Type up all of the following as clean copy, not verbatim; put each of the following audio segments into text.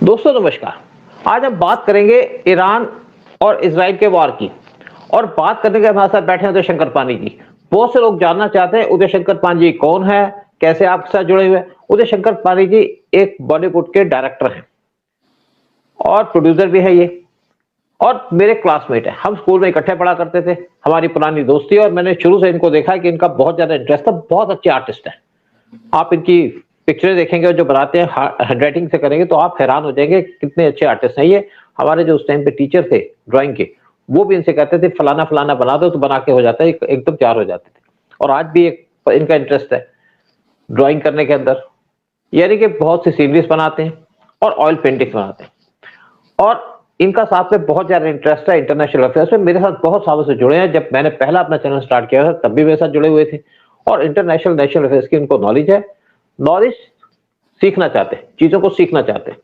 दोस्तों नमस्कार। आज हम बात करेंगे ईरान और इजराइल के वार की। और बात करने के हमारे साथ बैठे हैं उदय शंकर पानी जी। बहुत से लोग जानना चाहते हैं उदय शंकर पानी जी कौन है, कैसे आपके साथ जुड़े हुए हैं। उदय शंकर पानी जी एक बॉलीवुड के डायरेक्टर हैं और प्रोड्यूसर भी है ये, और मेरे क्लासमेट है। हम स्कूल में इकट्ठे पढ़ा करते थे, हमारी पुरानी दोस्ती, और मैंने शुरू से इनको देखा है कि इनका बहुत ज्यादा इंटरेस्ट था। बहुत अच्छे आर्टिस्ट हैं। आप इनकी पिक्चरें देखेंगे और जो बनाते हैं हैंड राइटिंग से करेंगे तो आप हैरान हो जाएंगे कितने अच्छे आर्टिस्ट हैं ये। हमारे जो उस टाइम पे टीचर थे ड्राइंग के, वो भी इनसे कहते थे फलाना फलाना बना दो, तो बना के हो जाता है, एकदम तैयार हो जाते थे। और आज भी एक इनका इंटरेस्ट है ड्राइंग करने के अंदर, यानी कि बहुत सी सीनरीज बनाते हैं और ऑयल पेंटिंग बनाते हैं। और इनका साथ में बहुत ज्यादा इंटरेस्ट है इंटरनेशनल अफेयर्स में। मेरे साथ बहुत सालों से जुड़े हैं। जब मैंने पहला अपना चैनल स्टार्ट किया था तब भी मेरे साथ जुड़े हुए थे, और इंटरनेशनल नेशनल अफेयर्स की इनको नॉलेज है। नॉलेज सीखना चाहते हैं, चीजों को सीखना चाहते हैं।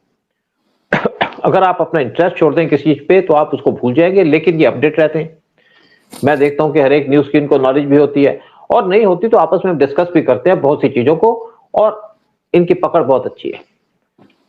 अगर आप अपना इंटरेस्ट छोड़ दें किसी चीज पे तो आप उसको भूल जाएंगे, लेकिन ये अपडेट रहते हैं। मैं देखता हूं कि हर एक न्यूज की इनको नॉलेज भी होती है, और नहीं होती तो आपस में डिस्कस भी करते हैं बहुत सी चीजों को, और इनकी पकड़ बहुत अच्छी है।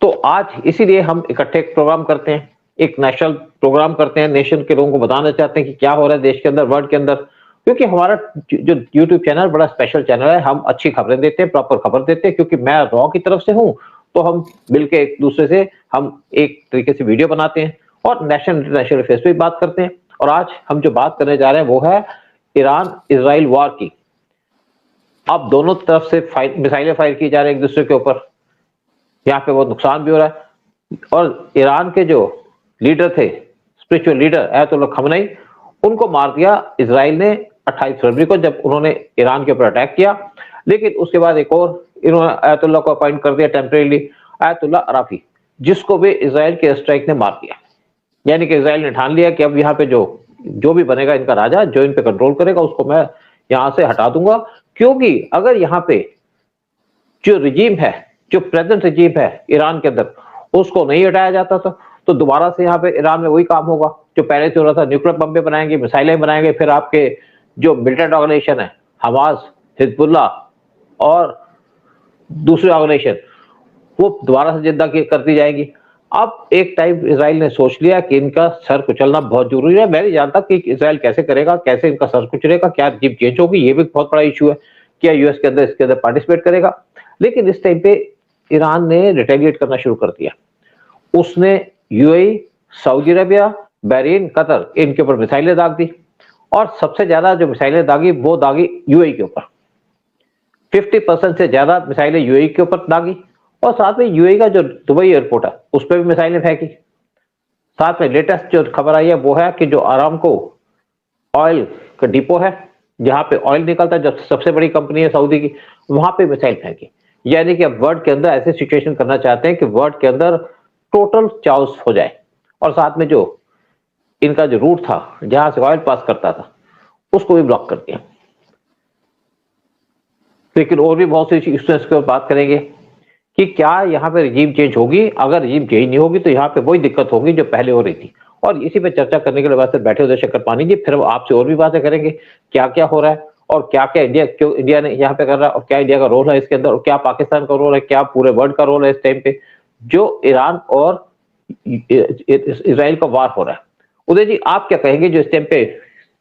तो आज इसीलिए हम इकट्ठे एक प्रोग्राम करते हैं, एक नेशनल प्रोग्राम करते हैं। नेशन के लोगों को बताना चाहते हैं कि क्या हो रहा है देश के अंदर, वर्ल्ड के अंदर। क्योंकि हमारा जो यूट्यूब चैनल बड़ा स्पेशल चैनल है, हम अच्छी खबरें देते हैं, प्रॉपर खबर देते हैं। क्योंकि मैं रॉ की तरफ से हूं, तो हम मिलके एक दूसरे से हम एक तरीके से वीडियो बनाते हैं और नेशनल इंटरनेशनल अफेयर्स पे बात करते हैं। और आज हम जो बात करने जा रहे हैं वो है ईरान इजराइल वार की। अब दोनों तरफ से मिसाइलें फायर की जा रही है एक दूसरे के ऊपर, यहाँ पे बहुत नुकसान भी हो रहा है। और ईरान के जो लीडर थे, स्पिरिचुअल लीडर अयतुल्ला खamenei, उनको मार दिया इसराइल ने 28 फरवरी को, जब उन्होंने ईरान के ऊपर अटैक किया। लेकिन उसके बाद एक और इन्होंने अयतुल्ला को अपॉइंट कर दिया टेम्परेरी, अयतुल्ला अराफी, जिसको भी इसराइल के स्ट्राइक ने मार दिया। यानी कि इसराइल ने ठान लिया कि अब यहाँ पे जो भी बनेगा इनका राजा, जो इन पे कंट्रोल करेगा, उसको मैं यहाँ से हटा दूंगा। क्योंकि अगर यहाँ पे जो रिजीम है, जो प्रेजेंट रिजीम है ईरान के अंदर, उसको नहीं हटाया जाता था तो दोबारा से यहाँ पे ईरान में वही काम होगा जो पहले से हो रहा था। न्यूक्लियर बम्बे बनाएंगे, मिसाइलें बनाएंगे, फिर आपके जो मिलिटेंट ऑर्गेनाइजेशन है, हमास, हिजबुल्ला और दूसरी ऑर्गेनाइजेशन, वो दोबारा से जिंदा कर दी जाएगी। अब एक टाइम इसराइल ने सोच लिया कि इनका सर कुचलना बहुत जरूरी है। मैं नहीं जानता कि इसराइल कैसे करेगा, कैसे इनका सर कुचलेगा, क्या रिजीम चेंज होगी, ये भी बहुत बड़ा इशू है। क्या यूएस के अंदर इसके अंदर पार्टिसिपेट करेगा। लेकिन इस टाइम पे ईरान ने रिटेलिएट करना शुरू कर दिया। उसने UAE, Saudi Arabia, Bahrain, Qatar, इनके ऊपर मिसाइलें दाग दी। और सबसे ज्यादा जो मिसाइलें दागी वो दागी यूएई के ऊपर। 50% से ज्यादा मिसाइलें यूएई के ऊपर दागी। और साथ में यूएई का जो दुबई एयरपोर्ट है उस पर भी मिसाइलें फेंकी। साथ में लेटेस्ट जो खबर आई है वो है कि जो आरामको ऑयल का डिपो है, जहां पे ऑयल निकलता है, जो सबसे बड़ी कंपनी है सऊदी की, वहां पे मिसाइल फेंकी। यानी कि अब वर्ल्ड के अंदर ऐसे सिचुएशन करना चाहते हैं कि वर्ल्ड के अंदर टोटल चाउस हो जाए। और साथ में जो इनका जो रूट था जहां से ऑयल पास करता था उसको भी ब्लॉक कर दिया। लेकिन और भी बहुत सी इश्यूज पर बात करेंगे कि क्या यहाँ पे रिजीम चेंज होगी। अगर रिजीम चेंज नहीं होगी तो यहाँ पे वही दिक्कत होगी जो पहले हो रही थी। और इसी पे चर्चा करने के लिए वास्ते बैठे उदय शंकर पानी जी। फिर आपसे और भी बातें करेंगे क्या क्या हो रहा है, और क्या क्या इंडिया, क्यों इंडिया ने यहाँ पे कर रहा है, और क्या इंडिया का रोल है इसके अंदर, और क्या पाकिस्तान का रोल है, क्या पूरे वर्ल्ड का रोल है इस टाइम पे जो ईरान और इसराइल का वार हो रहा है। उदय जी आप क्या कहेंगे जो इस टाइम पे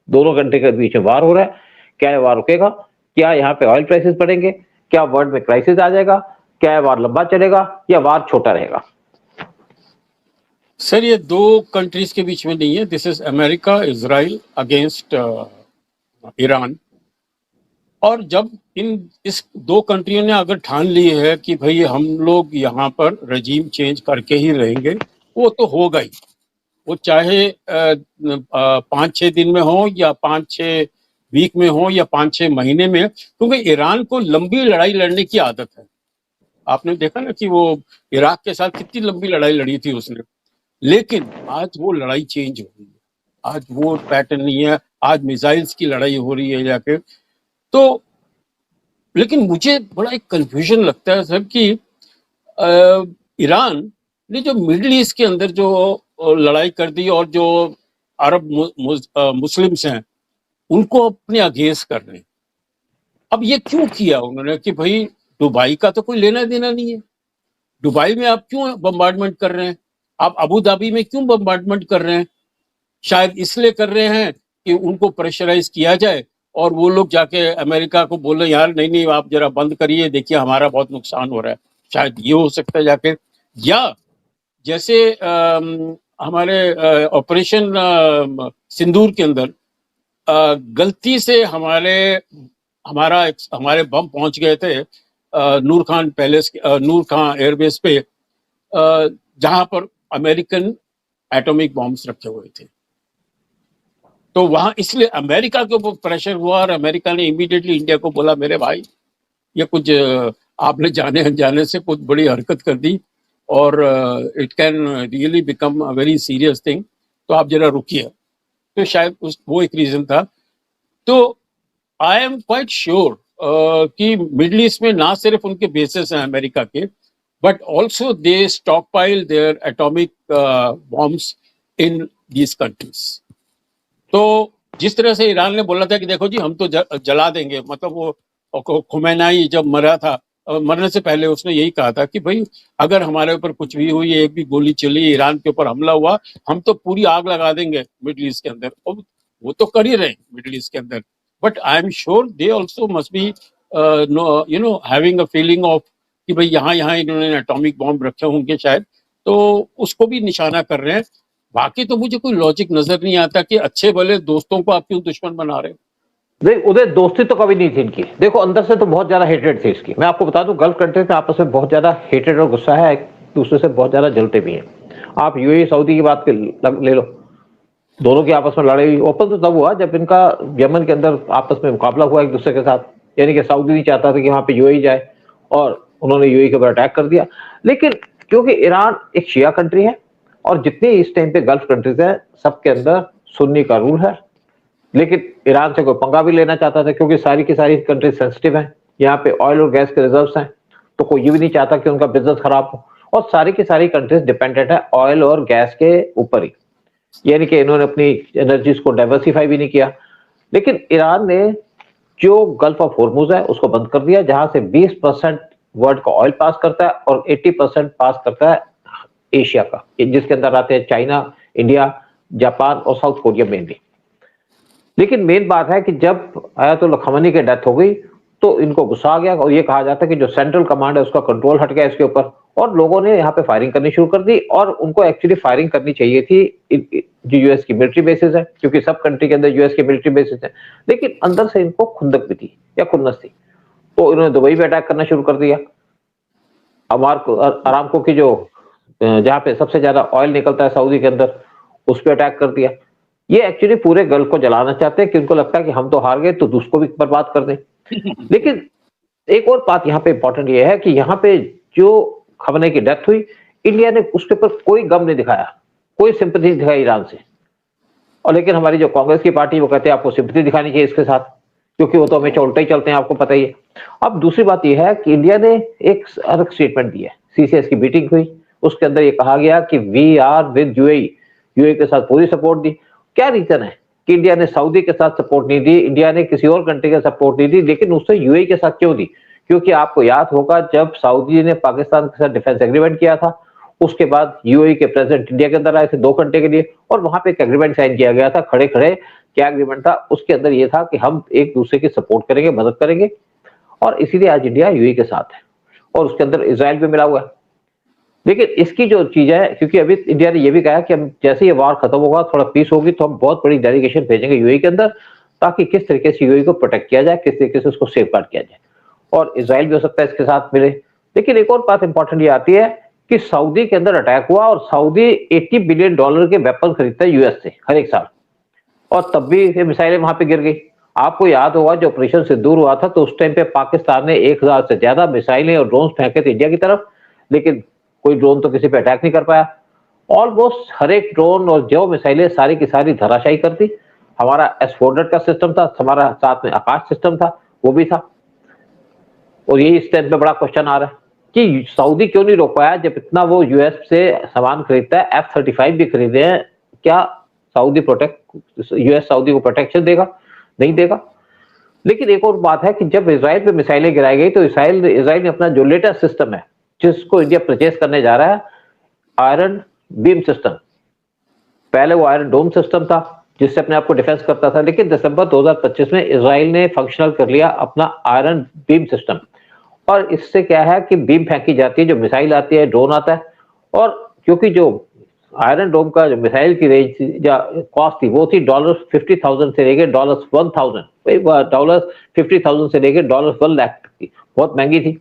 दोनों कंट्री के बीच में वार हो रहा है, क्या ये वार रुकेगा, क्या यहाँ पे ऑयल प्राइसेस बढ़ेंगे, क्या वर्ल्ड में क्राइसिस आ जाएगा, क्या वार लंबा चलेगा या वार छोटा रहेगा। सर ये दो कंट्रीज के बीच में नहीं है, this is America Israel against Iran. और जब इस दो कंट्रियों ने अगर ठान ली है कि भाई हम लोग यहाँ पर रजीम चेंज करके ही रहेंगे, वो तो होगा ही। वो चाहे 5-6 दिन में हो या 5-6 वीक में हो या 5-6 महीने में, क्योंकि ईरान को लंबी लड़ाई लड़ने की आदत है। आपने देखा ना कि वो इराक के साथ कितनी लंबी लड़ाई लड़ी थी उसने। लेकिन आज वो लड़ाई चेंज हो गई है, आज वो पैटर्न नहीं है, आज मिसाइल्स की लड़ाई हो रही है जाके। तो लेकिन मुझे बड़ा एक कंफ्यूजन लगता है सर कि ईरान ने जो मिडिल ईस्ट के अंदर जो लड़ाई कर दी और जो अरब मुस्लिम्स हैं उनको अपने अगेंस्ट कर रहे हैं। अब ये क्यों किया उन्होंने कि भाई दुबई का तो कोई लेना देना नहीं है, दुबई में आप क्यों बम्बार्डमेंट कर रहे हैं, आप अबू धाबी में क्यों बम्बार्डमेंट कर रहे हैं? शायद इसलिए कर रहे हैं कि उनको प्रेशराइज किया जाए और वो लोग जाके अमेरिका को बोले यार नहीं नहीं आप जरा बंद करिए, देखिए हमारा बहुत नुकसान हो रहा है। शायद ये हो सकता है जाके, या जैसे हमारे ऑपरेशन सिंदूर के अंदर गलती से हमारे बम पहुंच गए थे नूर खान पैलेस, नूर खान एयरबेस पे, जहां पर अमेरिकन एटॉमिक बॉम्ब्स रखे हुए थे। तो वहां इसलिए अमेरिका के ऊपर प्रेशर हुआ और अमेरिका ने इमीडिएटली इंडिया को बोला मेरे भाई ये कुछ आपने जाने अनजाने से कुछ बड़ी हरकत कर दी और it can really become a very serious thing, तो आप जरा रुकिए। तो शायद वो एक रीजन था। तो आई एम क्वाइट श्योर कि मिडिल ईस्ट में ना सिर्फ उनके बेसेस हैं अमेरिका के, but also they stock pile their atomic bombs in these countries. तो जिस तरह से ईरान ने बोला था कि देखो जी हम तो जला देंगे, मतलब वो खुमैनी जब मरा था, मरने से पहले उसने यही कहा था कि भाई अगर हमारे ऊपर कुछ भी हुई, एक भी गोली चली, ईरान के ऊपर हमला हुआ, हम तो पूरी आग लगा देंगे मिडिल ईस्ट के अंदर। और वो तो कर ही रहे हैं मिडिल ईस्ट के अंदर, but I am sure they also must be having a feeling of कि भाई यहाँ यहाँ इन्होंने एटॉमिक बॉम्ब रखे होंगे शायद, तो उसको भी निशाना कर रहे हैं। बाकी तो मुझे कोई लॉजिक नजर नहीं आता कि अच्छे भले दोस्तों को आप क्यों दुश्मन बना रहे हो। देख उधर दोस्ती तो कभी नहीं थी इनकी, देखो अंदर से तो बहुत ज्यादा हेटेड थी इसकी। मैं आपको बता दूं गल्फ कंट्रीज में आपस में बहुत ज्यादा हेटेड और गुस्सा है, एक दूसरे से बहुत ज्यादा जलते भी हैं। आप यूएई सऊदी की बात ले लो, दोनों की आपस में लड़ाई ओपन तो तब हुआ जब इनका यमन के अंदर आपस में मुकाबला हुआ एक दूसरे के साथ, यानी कि सऊदी नहीं चाहता था कि वहां पे यूएई जाए और उन्होंने यूएई के ऊपर अटैक कर दिया। लेकिन क्योंकि ईरान एक शिया कंट्री है और जितनी इस टाइम पे गल्फ कंट्रीज है सबके अंदर सुन्नी का रूल है, लेकिन ईरान से कोई पंगा भी लेना चाहता था क्योंकि सारी की सारी कंट्रीज सेंसिटिव हैं, यहाँ पे ऑयल और गैस के रिजर्व्स हैं, तो कोई ये भी नहीं चाहता कि उनका बिजनेस खराब हो। और सारी की सारी कंट्रीज डिपेंडेंट है ऑयल और गैस के ऊपर ही, यानी कि इन्होंने अपनी एनर्जीज को डाइवर्सिफाई भी नहीं किया। लेकिन ईरान ने जो गल्फ ऑफ हॉर्मुज है उसको बंद कर दिया, जहां से 20% वर्ल्ड का ऑयल पास करता है और 80% पास करता है एशिया का, जिसके अंदर आते हैं चाइना, इंडिया, जापान और साउथ कोरिया मेनली। लेकिन मेन बात है कि जब आयतुल्लाह खमेनी की डेथ हो गई तो इनको गुस्सा आ गया और ये कहा जाता है कि जो सेंट्रल कमांड है उसका कंट्रोल हट गया इसके ऊपर, और लोगों ने यहाँ पे फायरिंग करनी शुरू कर दी। और उनको एक्चुअली फायरिंग करनी चाहिए थी जो यूएस की मिलिट्री बेसिस है, क्योंकि सब कंट्री के अंदर यूएस की मिलिट्री बेसिस है, लेकिन अंदर से इनको खुंदक भी थी या खुन्नस थी, तो इन्होंने दुबई पे अटैक करना शुरू कर दिया। अरामको की जो जहाँ पे सबसे ज्यादा ऑयल निकलता है सऊदी के अंदर, उस पर अटैक कर दिया। ये एक्चुअली पूरे गल्फ को जलाना चाहते हैं कि उनको लगता है कि हम तो हार गए तो उसको भी बर्बाद कर दें। लेकिन एक और बात यहाँ पे इंपॉर्टेंट ये है कि यहाँ पे जो खमेनी की डेथ हुई, इंडिया ने उसके ऊपर कोई गम नहीं दिखाया, कोई सिंपैथी नहीं दिखाई ईरान से। और लेकिन हमारी जो कांग्रेस की पार्टी वो कहते हैं आपको सिंपैथी दिखानी चाहिए इसके साथ, क्योंकि वो तो हमेशा उल्टा ही चलते हैं, आपको पता ही है। अब दूसरी बात यह है कि इंडिया ने एक अलग स्टेटमेंट दी है, सीसीएस की मीटिंग हुई, उसके अंदर ये कहा गया कि we are with UAE, UAE के साथ पूरी सपोर्ट दी। क्या रीजन है कि इंडिया ने सऊदी के साथ सपोर्ट नहीं दी, इंडिया ने किसी और कंट्री का सपोर्ट नहीं दी, लेकिन उससे यूएई के साथ क्यों दी? क्योंकि आपको याद होगा जब सऊदी ने पाकिस्तान के साथ डिफेंस एग्रीमेंट किया था, उसके बाद यूएई के प्रेसिडेंट इंडिया के अंदर आए थे 2 घंटे के लिए और वहां पे एक एग्रीमेंट साइन किया गया था खड़े खड़े। क्या एग्रीमेंट था? उसके अंदर ये था कि हम एक दूसरे की सपोर्ट करेंगे, मदद करेंगे, और इसीलिए आज इंडिया यूएई के साथ है और उसके अंदर इजराइल भी मिला हुआ है। लेकिन इसकी जो चीज है, क्योंकि अभी इंडिया ने यह भी कहा कि हम जैसे ये वार खत्म होगा, थोड़ा पीस होगी, तो हम बहुत बड़ी डेलीगेशन भेजेंगे यूएई के अंदर, ताकि किस तरीके से यूएई को प्रोटेक्ट किया जाए, किस तरीके से उसको सेफ गार्ड किया जाए, और इजराइल भी हो सकता है इसके साथ मिले। लेकिन एक और बात इंपॉर्टेंट ये आती है कि सऊदी के अंदर अटैक हुआ और सऊदी $80 बिलियन के वेपन खरीदता है यूएस से हर एक साल, और तब भी ये मिसाइलें वहां पे गिर गई। आपको याद होगा जो ऑपरेशन सिंदूर हुआ था तो उस टाइम पे पाकिस्तान ने 1000 से ज्यादा मिसाइलें और ड्रोन फेंके थे इंडिया की तरफ, लेकिन कोई ड्रोन तो किसी पे अटैक नहीं कर पाया। ऑलमोस्ट हर एक ड्रोन और जो मिसाइलें सारी की सारी धराशायी कर दी। हमारा S-400 का सिस्टम था, हमारा साथ में आकाश सिस्टम था, वो भी था। और यही इस टाइम पे बड़ा क्वेश्चन आ रहा है कि सऊदी क्यों नहीं रोक पाया, जब इतना वो यूएस से सामान खरीदता है, F-35 भी खरीदे हैं, क्या यूएस सऊदी को प्रोटेक्शन देगा? नहीं देगा। लेकिन एक और बात है कि जब इजराइल पे मिसाइलें गिराई गई तो इजराइल ने अपना जो लेटेस्ट सिस्टम है जिसको इंडिया परचेज करने जा रहा है, आयरन बीम सिस्टम। पहले वो आयरन डोम सिस्टम था जिससे अपने आप को डिफेंस करता था, लेकिन दिसंबर 2025 में इजराइल ने फंक्शनल कर लिया अपना आयरन बीम सिस्टम। और इससे क्या है कि बीम फेंकी जाती है, जो मिसाइल आती है, ड्रोन आता है, और क्योंकि जो आयरन डोम का जो मिसाइल की रेंज या कॉस्ट थी वो थी $50,000 से लेकर $50,000 से लेकर $1 लाख की, बहुत महंगी थी।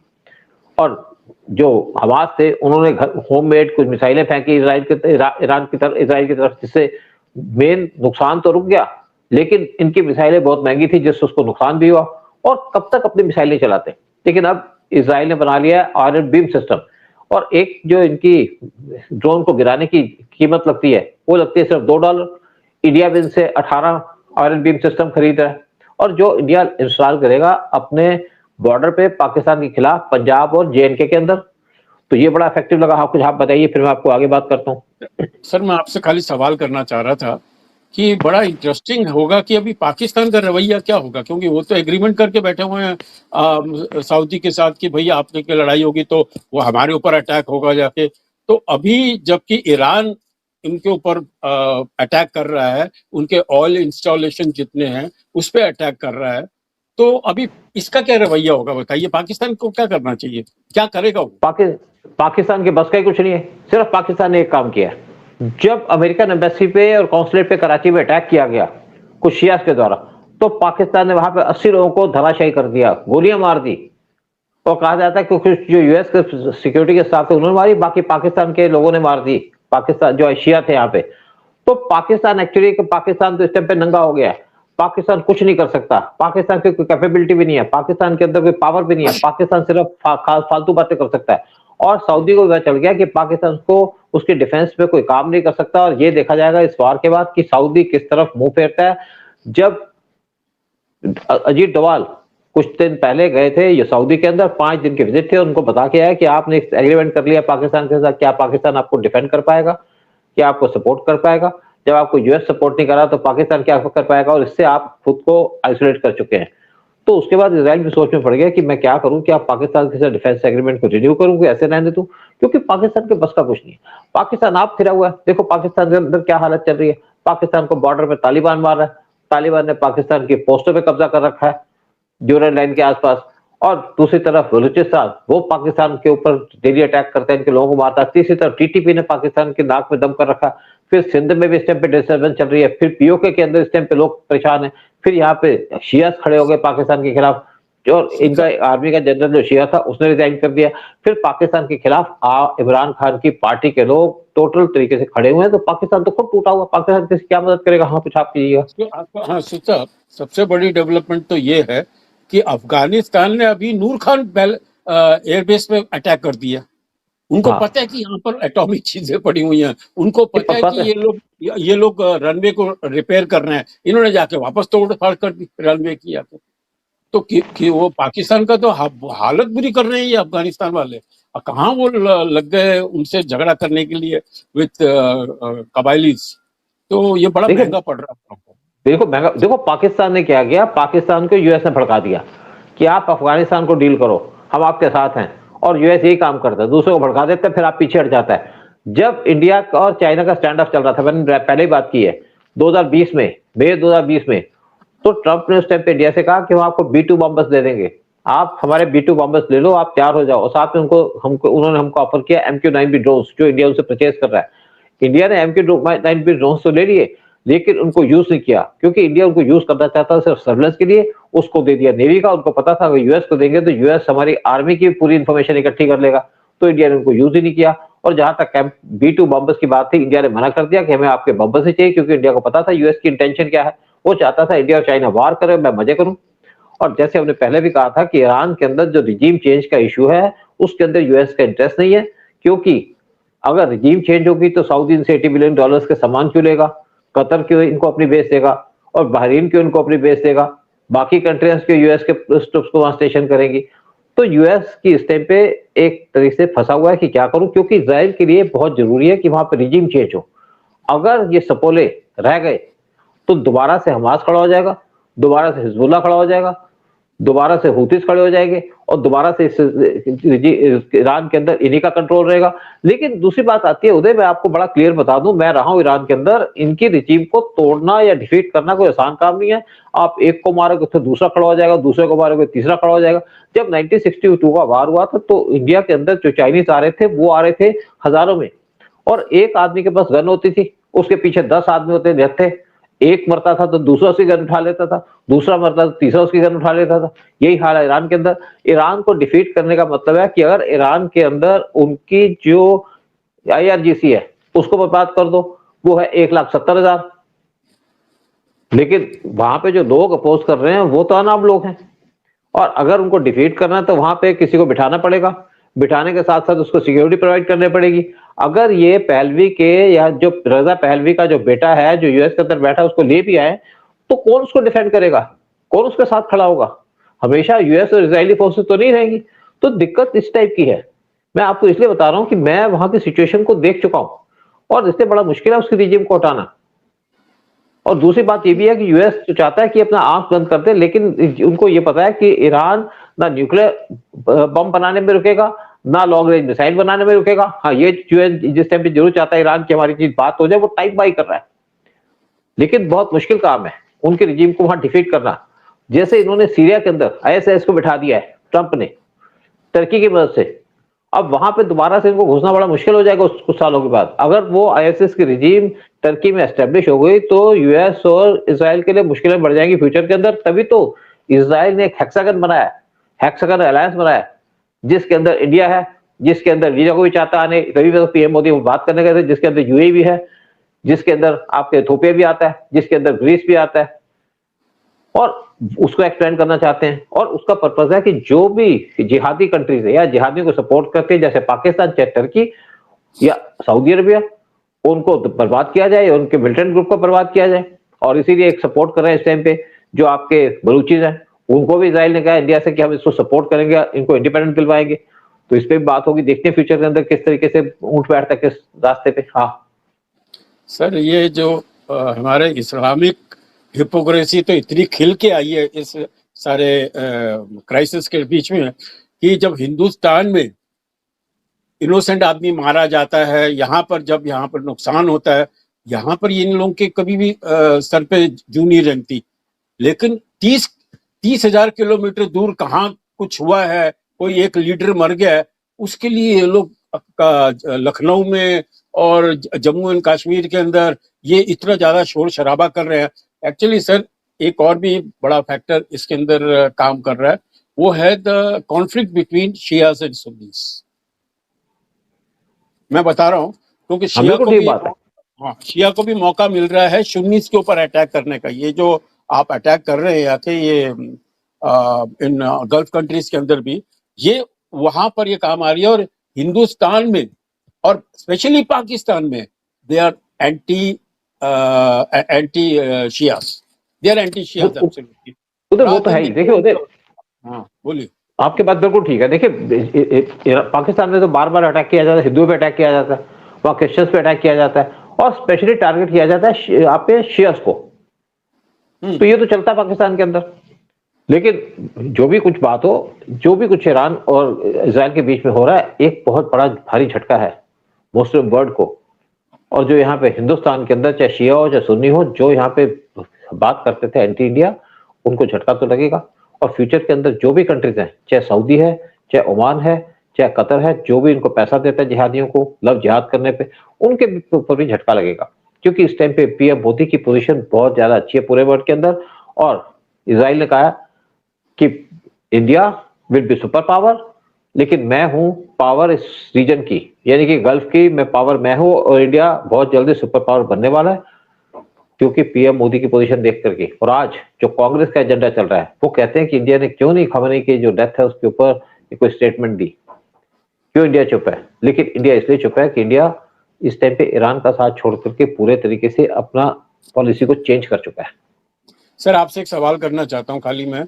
और जो हमास थे उन्होंने होममेड कुछ मिसाइलें फेंकी ईरान की तरफ, जिससे मेन नुकसान तो रुक गया, लेकिन इनकी मिसाइलें बहुत महंगी थी जिससे उसको नुकसान भी हुआ। और कब तक अपनी मिसाइलें चलाते, लेकिन अब इजराइल ने बना लिया है आयरन बीम सिस्टम। और एक जो इनकी ड्रोन को गिराने की कीमत लगती है वो लगती है सिर्फ $2। इंडिया भी इनसे 18 आयरन बीम सिस्टम खरीद रहा है, और जो इंडिया इंस्टॉल करेगा अपने बॉर्डर पे पाकिस्तान के खिलाफ पंजाब और JNK के अंदर, तो ये बड़ा इफेक्टिव लगा। आप कुछ आप बताइए, फिर मैं आपको आगे बात करता हूँ। सर मैं आपसे खाली सवाल करना चाह रहा था कि बड़ा इंटरेस्टिंग होगा कि अभी पाकिस्तान का रवैया क्या होगा, क्योंकि वो तो एग्रीमेंट करके बैठे हुए हैं सऊदी के साथ कि भैया आपने की लड़ाई होगी तो वो हमारे ऊपर अटैक होगा जाके। तो अभी जबकि ईरान इनके ऊपर अटैक कर रहा है, उनके ऑयल इंस्टॉलेशन जितने हैं उस पर अटैक कर रहा है, तो अभी इसका क्या रवैया होगा बताइए। पाकिस्तान को क्या करना चाहिए, क्या करेगा वो? पाकिस्तान के बस का ही कुछ नहीं है। सिर्फ पाकिस्तान ने एक काम किया, जब अमेरिकन एम्बेसी पे और कॉन्सुलेट पे कराची में अटैक किया गया कुछ शियास के द्वारा, तो पाकिस्तान ने वहां पे 80 लोगों को धराशायी कर दिया, गोलियां मार दी। और कहा जाता है कि कुछ जो यूएस के सिक्योरिटी के स्टाफ थे उन्होंने मारी, बाकी पाकिस्तान के लोगों ने मार दी, पाकिस्तान जो शिया थे यहाँ पे। तो पाकिस्तान एक्चुअली पाकिस्तान तो इस टाइम पे नंगा हो गया है। पाकिस्तान कुछ नहीं कर सकता, पाकिस्तान की कोई कैपेबिलिटी भी नहीं है, पाकिस्तान के अंदर कोई पावर भी नहीं है, पाकिस्तान सिर्फ फालतू बातें कर सकता है। और सऊदी को पता चल गया कि पाकिस्तान को उसके डिफेंस में कोई काम नहीं कर सकता, और ये देखा जाएगा इस वार के बाद कि सऊदी किस तरफ मुंह फेरता है। जब अजीत डोवाल कुछ दिन पहले गए थे ये सऊदी के अंदर, 5 दिन के विजिट थे, उनको बता के आया कि आपने एग्रीमेंट कर लिया पाकिस्तान के साथ, क्या पाकिस्तान आपको डिफेंड कर पाएगा, क्या आपको सपोर्ट कर पाएगा? जब आपको यूएस सपोर्ट नहीं करा तो पाकिस्तान क्या कर पाएगा? और इससे आप खुद को आइसोलेट कर चुके हैं। तो उसके बाद इजराइल भी सोच में पड़ गया कि मैं क्या करूं, क्या पाकिस्तान के साथ डिफेंस एग्रीमेंट को रिन्यू करूं कि ऐसे रहने दूं, क्योंकि पाकिस्तान के बस का कुछ नहीं है। पाकिस्तान आप फिरा हुआ है, देखो पाकिस्तान के अंदर क्या हालत चल रही है। पाकिस्तान को बॉर्डर पे तालिबान मार रहा है, तालिबान ने पाकिस्तान की पोस्टों पे कब्जा कर रखा है ड्यूरल लाइन के आसपास, और दूसरी तरफ बलूचिस्तान वो पाकिस्तान के ऊपर डेली अटैक करता है, इनके लोगों को मारता है। तीसरी तरफ टीटीपी ने पाकिस्तान के नाक में दम कर रखा है। फिर सिंध में भी इस टाइम पे डिस्टर्बेंस चल रही है, फिर पीओके के अंदर इस टाइम पे लोग परेशान हैं, फिर यहाँ पे शियास खड़े हो गए पाकिस्तान के खिलाफ, जो इनका आर्मी का जनरल जो शिया था उसने रिजाइन कर दिया। फिर पाकिस्तान के खिलाफ इमरान खान की पार्टी के लोग टोटल तरीके से खड़े हुए हैं, तो पाकिस्तान तो खुद टूटा हुआ, पाकिस्तान किसी क्या मदद करेगा? हाँ कुछ आप कीजिएगा। हाँ सुचा, सबसे बड़ी डेवलपमेंट तो ये है कि अफगानिस्तान ने अभी नूर खान एयरबेस पे अटैक कर दिया। उनको पता है कि यहाँ पर एटॉमिक चीजें पड़ी हुई हैं, उनको पता है कि ये लोग रनवे को रिपेयर कर रहे हैं, इन्होंने जाके वापस तोड़ फाड़ कर दी रनवे की आके। तो कि वो पाकिस्तान का तो हालत बुरी कर रहे हैं ये अफगानिस्तान वाले। कहाँ वो लग गए उनसे झगड़ा करने के लिए विथ कबाइलीज। तो ये बड़ा महंगा पड़ रहा है। देखो महंगा, देखो पाकिस्तान ने क्या किया, पाकिस्तान को यूएस ने भड़का दिया कि आप अफगानिस्तान को डील करो, हम आपके साथ हैं, और यूएस यही काम करता है, दूसरों को भड़का देता है, फिर आप पीछे हट जाता है। जब इंडिया और चाइना का स्टैंड ऑफ चल रहा था, मैंने पहले ही बात की है 2020 में, मई 2020 में, तो ट्रंप ने उस टाइम पे इंडिया से कहा कि हम आपको B2 बॉम्बर्स दे देंगे, आप हमारे B2 बॉम्बर्स ले लो, आप तैयार हो जाओ। और साथ में उन्होंने हमको ऑफर किया MQ-9B ड्रोन्स, जो इंडिया उनसे परचेज कर रहा है। इंडिया ने MQ-9B ड्रोन्स तो ले लिए, लेकिन उनको यूज नहीं किया, क्योंकि इंडिया उनको यूज करना चाहता था सिर्फ सर्वेलेंस के लिए। उसको दे दिया नेवी का, उनको पता था अगर यूएस को देंगे तो यूएस हमारी आर्मी की पूरी इंफॉर्मेशन इकट्ठी कर लेगा, तो इंडिया ने उनको यूज ही नहीं किया। और जहां तक B2 बॉम्बर्स की बात थी, इंडिया ने मना कर दिया कि हमें आपके बॉम्बर्स ही चाहिए, क्योंकि इंडिया को पता था यूएस की इंटेंशन क्या है। वो चाहता था इंडिया और चाइना वार करे, मैं मजे करूं। और जैसे हमने पहले भी कहा था कि ईरान के अंदर जो रिजीम चेंज का इशू है, उसके अंदर यूएस का इंटरेस्ट नहीं है, क्योंकि अगर रिजीम चेंज होगी तो सऊदी इनसे $80 बिलियन के सामान क्यों लेगा, कतर क्यों इनको अपनी बेस देगा, और बहरीन क्यों इनको अपनी बेस देगा, बाकी कंट्रीज क्यों यूएस के ट्रुप्स को वहां स्टेशन करेंगी। तो यूएस की इस टाइम पे एक तरीके से फंसा हुआ है कि क्या करूं, क्योंकि इजराइल के लिए बहुत जरूरी है कि वहां पर रिजीम चेंज हो। अगर ये सपोले रह गए तो दोबारा से हमास खड़ा हो जाएगा, दोबारा से हिजबुल्लाह खड़ा हो जाएगा, दोबारा से हूतीस खड़े हो जाएंगे और दोबारा से ईरान के अंदर इन्हीं का कंट्रोल रहेगा। लेकिन दूसरी बात आती है उदय, मैं आपको बड़ा क्लियर बता दूं, मैं रहा हूं ईरान के अंदर, इनकी रिजीम को तोड़ना या डिफीट करना कोई आसान काम नहीं है। आप एक को मारोगे तो दूसरा खड़ा हो जाएगा, दूसरे को मारोगे तीसरा खड़ा हो जाएगा। जब 1962 का वार हुआ था तो इंडिया के अंदर जो चाइनीज आ रहे थे वो आ रहे थे हजारों में, और एक आदमी के पास गन होती थी, उसके पीछे 10 आदमी होते थे। एक मरता था तो दूसरा उसकी गन उठा लेता था, दूसरा मरता तो तीसरा उसकी गन उठा लेता था। यही हाल है ईरान के अंदर। ईरान को डिफीट करने का मतलब है कि अगर ईरान के अंदर उनकी जो IRGC है उसको बर्बाद कर दो, वो है 1,70,000। लेकिन वहां पे जो लोग अपोज कर रहे हैं वो तो अनाम लोग हैं, और अगर उनको डिफीट करना है तो वहां पे किसी को बिठाना पड़ेगा, बिठाने के साथ साथ उसको सिक्योरिटी प्रोवाइड करनी पड़ेगी। अगर ये पहलवी के या जो रजा पहलवी का जो बेटा है जो US के अंदर बैठा है उसको ले भी आए तो कौन उसको डिफेंड करेगा, कौन उसके साथ खड़ा होगा? हमेशा US और इजरायली फोर्सेस तो नहीं रहेंगी। तो दिक्कत इस टाइप की है। मैं आपको इसलिए बता रहा हूं कि मैं वहां की सिचुएशन को देख चुका हूं और इससे बड़ा मुश्किल है उसकी रिजीम को हटाना। और दूसरी बात ये भी है कि US तो चाहता है कि अपना आंख बंद कर दे, लेकिन उनको ये पता है कि ईरान ना न्यूक्लियर बम बनाने में रुकेगा, ना लॉन्ग रेंज मिसाइल बनाने में रुकेगा। हाँ, ये US जिस टाइम पे जरूर चाहता है ईरान की हमारी चीज बात हो जाए, वो टाइप बाई कर रहा है, लेकिन बहुत मुश्किल काम है उनके रिजीम को वहां डिफीट करना। जैसे इन्होंने सीरिया के अंदर ISIS को बिठा दिया है ट्रंप ने टर्की की मदद से, अब वहां पे दोबारा से इनको घुसना बड़ा मुश्किल हो जाएगा कुछ सालों के बाद। अगर वो ISIS की रिजीम टर्की में एस्टेब्लिश हो गई तो US और इसराइल के लिए मुश्किलें बढ़ जाएंगी फ्यूचर के अंदर। तभी तो इसराइल ने एक हेक्सागन बनाया, हेक्सागन अलायंस बनाया, जिसके अंदर इंडिया है, जिसके अंदर लीजा को भी चाहता आने, तभी तो PM मोदी बात करने गए थे, जिसके अंदर UAE भी है, जिसके अंदर आपके इथोपिया भी आता है, जिसके अंदर ग्रीस भी आता है, और उसको एक्सपेंड करना चाहते हैं। और उसका पर्पज है कि जो भी जिहादी कंट्रीज है या जिहादियों को सपोर्ट करते हैं, जैसे पाकिस्तान, चाहे टर्की या सऊदी अरबिया, उनको बर्बाद किया जाए, उनके मिलिटेंट ग्रुप को बर्बाद किया जाए। और इसीलिए एक सपोर्ट कर रहे हैं इस टाइम पे जो आपके बलूचिज हैं, उनको भी इजराइल ने कहा इंडिया से कि हम इसको सपोर्ट करेंगे, इनको इंडिपेंडेंट दिलवाएंगे। तो इस पे भी बात होगी, देखते हैं फ्यूचर के अंदर किस तरीके से ऊंट बैठता है किस रास्ते पे। हाँ सर, ये जो हमारे इस्लामिक हिपोक्रेसी तो इतनी खिल के आई है इस सारे क्राइसिस के बीच में कि जब हिंदुस्तान में इनोसेंट आदमी मारा जाता है, यहाँ पर नुकसान होता है, यहाँ पर इन लोगों के कभी भी सर पे जूं नहीं रेंगती। लेकिन 30,000 किलोमीटर दूर कहाँ कुछ हुआ है, कोई एक लीडर मर गया है, उसके लिए ये लोग लखनऊ में और जम्मू एंड कश्मीर के अंदर ये इतना ज्यादा शोर शराबा कर रहे हैं। एक्चुअली सर, एक और भी बड़ा फैक्टर इसके अंदर काम कर रहा है, वो है the conflict between Shias and Sunnis. मैं बता रहा हूँ क्योंकि शिया को भी मौका मिल रहा है सुन्नीस के ऊपर अटैक करने का। ये जो आप अटैक कर रहे हैं थे ये इन गल्फ कंट्रीज के अंदर भी, ये वहां पर ये काम आ रही है। और हिंदुस्तान में और स्पेशली पाकिस्तान में they are anti Shias, they are anti Shias absolutely. उधर वो तो है ही। देखिए उधर, हाँ बोलिए। आपकी बात बिल्कुल ठीक है। देखिए पाकिस्तान में तो बार बार अटैक किया जाता है, हिंदुओं पे अटैक किया जाता है, वहाँ क्रिश्चियंस पे अटैक किया जाता है, और स्पेशली टारगेट किया जाता है आप पे शियास को। तो ये तो चलता है पाकिस्तान के अंदर। लेकिन जो भी कुछ बात हो, जो भी कुछ ईरान और इजराइल के बीच में हो रहा है, एक बहुत बड़ा भारी झटका है मुस्लिम वर्ल्ड को। और जो यहाँ पे हिंदुस्तान के अंदर चाहे शिया हो चाहे सुन्नी हो, जो यहाँ पे बात करते थे एंटी इंडिया, उनको झटका तो लगेगा। और फ्यूचर के अंदर जो भी कंट्रीज हैं, चाहे सऊदी है, चाहे ओमान है, चाहे कतर है, जो भी इनको पैसा देता है जिहादियों को लव जिहाद करने पे, उनके ऊपर भी झटका लगेगा। क्योंकि इस टाइम पे PM मोदी की पोजीशन बहुत ज्यादा अच्छी है पूरे वर्ल्ड के अंदर। और इजराइल ने कहा कि India will be super power, लेकिन मैं हूं पावर इस रीजन की, यानी कि गल्फ की मैं पावर मैं हूं, और इंडिया बहुत जल्दी सुपर पावर बनने वाला है। क्योंकि PM मोदी की पोजीशन देख करके, और आज जो कांग्रेस का एजेंडा चल रहा है, वो कहते हैं कि इंडिया ने क्यों नहीं खमेनी की जो डेथ है उसके ऊपर कोई स्टेटमेंट दी, क्यों इंडिया चुप है। लेकिन इंडिया इसलिए चुप है कि इंडिया इस टाइम पे ईरान का साथ छोड़ करके पूरे तरीके से अपना पॉलिसी को चेंज कर चुका है। सर, आपसे एक सवाल करना चाहता हूं खाली मैं,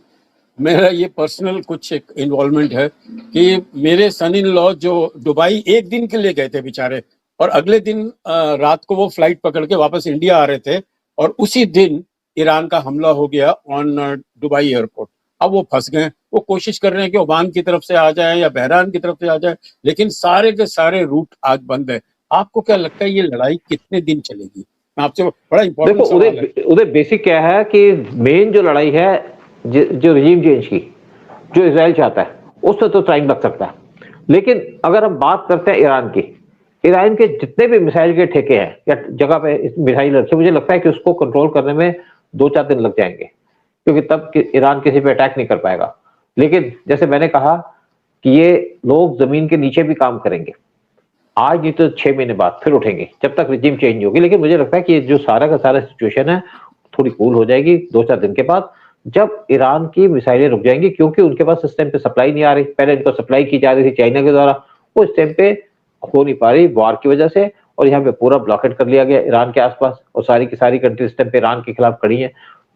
मेरा ये पर्सनल कुछ एक इन्वॉल्वमेंट है कि मेरे सन इन लॉ जो दुबई एक दिन के लिए गए थे बेचारे, और अगले दिन रात को वो फ्लाइट पकड़ के वापस इंडिया आ रहे थे, और उसी दिन ईरान का हमला हो गया ऑन दुबई एयरपोर्ट। अब वो फंस गए, वो कोशिश कर रहे हैं कि ओमान की तरफ से आ जाए या बहरान की तरफ से आ जाए, लेकिन सारे के सारे रूट आज बंद है। आपको क्या लगता है ये लड़ाई कितने दिन चलेगी? मैं आपसे बड़ा देखो इंपॉर्टेंट सवाल है। उधर उधर बेसिक क्या है कि मेन जो लड़ाई है जो रजीम चेंज की, जो इसराइल चाहता है, उससे तो टाइम लग सकता है। लेकिन अगर हम बात करते हैं ईरान की, ईरान के जितने भी मिसाइल के ठेके हैं या जगह पे मिसाइल रखे, मुझे लगता है कि उसको कंट्रोल करने में 2-4 दिन लग जाएंगे, क्योंकि तब ईरान किसी पे अटैक नहीं कर पाएगा। लेकिन जैसे मैंने कहा कि ये लोग जमीन के नीचे भी काम करेंगे, आज नहीं तो 6 महीने बाद फिर उठेंगे, जब तक रिजीम चेंज होगी। लेकिन मुझे लगता है कि जो सारा का सारा सिचुएशन है थोड़ी कूल हो जाएगी 2-4 दिन के बाद, जब ईरान की मिसाइलें रुक जाएंगी, क्योंकि उनके पास इस टाइम पे सप्लाई नहीं आ रही। पहले इनको सप्लाई की जा रही थी चाइना के द्वारा, वो इस टाइम पे हो नहीं पा रही वॉर की वजह से, और यहाँ पे पूरा ब्लॉकेट कर लिया गया ईरान के आसपास, और सारी की सारी कंट्री इस टाइम पे ईरान के खिलाफ खड़ी है।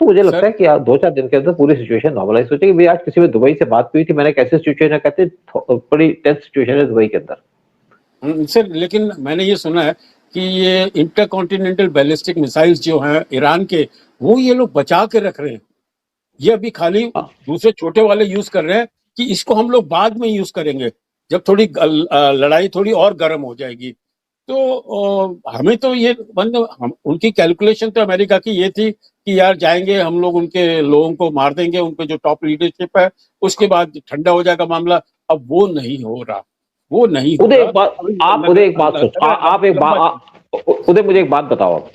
तो मुझे लगता सर है कि 2-4 दिन के अंदर पूरी सिचुएशन नॉर्मलाइज हो जाएगी। आज किसी में दुबई से बात हुई थी, मैंने कैसे सिचुएशन है, कहते बड़ी टेंस सिचुएशन है दुबई के अंदर। सर, लेकिन मैंने ये सुना है कि ये इंटरकॉन्टिनेंटल बैलिस्टिक मिसाइल्स जो हैं ईरान के, वो ये लोग बचा के रख रहे हैं। ये अभी खाली दूसरे छोटे वाले यूज कर रहे हैं कि इसको हम लोग बाद में यूज करेंगे, जब थोड़ी लड़ाई थोड़ी और गर्म हो जाएगी। तो हमें तो ये उनकी कैलकुलेशन तो अमेरिका की ये थी कि यार जाएंगे हम लोग, उनके लोगों को मार देंगे, उनके जो टॉप लीडरशिप है, उसके बाद ठंडा हो जाएगा मामला। अब वो नहीं हो रहा, वो नहीं हो उदय रहा। एक बात, आप उदय एक बात सोचो, आप एक बात, उदय मुझे एक बात बताओ। आप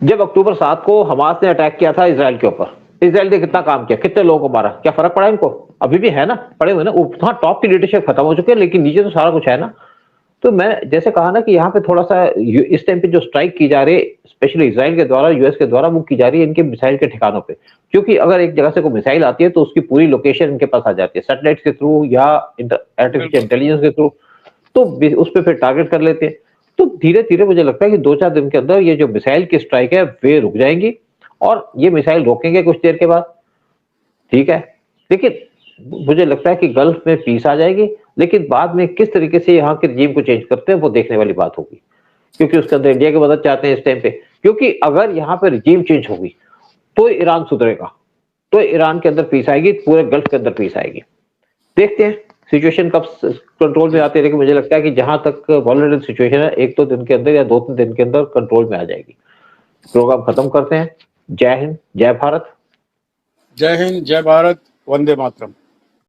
जब अक्टूबर 7 को हमास ने अटैक किया था इसराइल के ऊपर, इसराइल ने कितना काम किया, कितने लोगों को मारा, क्या फर्क पड़ा इनको? अभी भी है ना, पड़े हुए ना। हाँ, टॉप की लीडरशिप खत्म हो चुकी है, लेकिन नीचे तो सारा कुछ है ना। तो मैं जैसे कहा ना कि यहाँ पे थोड़ा सा इस टाइम पे जो स्ट्राइक की जा रही है, स्पेशली इसराइल के द्वारा, यूएस के द्वारा, वो की जा रही है इनके मिसाइल के ठिकानों पे। क्योंकि अगर एक जगह से कोई मिसाइल आती है तो उसकी पूरी लोकेशन इनके पास आ जाती है, सैटेलाइट के थ्रू या आर्टिफिशियल इंटेलिजेंस के थ्रू, तो उस पर फिर टारगेट कर लेते हैं। तो धीरे धीरे मुझे लगता है कि 2-4 दिन के अंदर ये जो मिसाइल की स्ट्राइक है वे रुक जाएंगी, और ये मिसाइल रोकेंगे कुछ देर के बाद, ठीक है। लेकिन मुझे लगता है कि गल्फ में पीस आ जाएगी, लेकिन बाद में किस तरीके से यहाँ के रजीम को चेंज करते हैं वो देखने वाली बात होगी, क्योंकि उसके अंदर इंडिया की मदद चाहते हैं इस टाइम पे। क्योंकि अगर यहाँ पे रजीम चेंज होगी तो ईरान सुधरेगा, तो ईरान के अंदर पीस आएगी, पूरे गल्फ के अंदर पीस आएगी। देखते हैं सिचुएशन कब कंट्रोल में आती है, लेकिन मुझे लगता है कि जहां तक वल्नरेबल सिचुएशन है, 1-2 दिन के अंदर या 2-3 दिन के अंदर कंट्रोल में आ जाएगी। प्रोग्राम खत्म करते हैं। जय हिंद, जय भारत। जय हिंद, जय भारत, वंदे मातरम।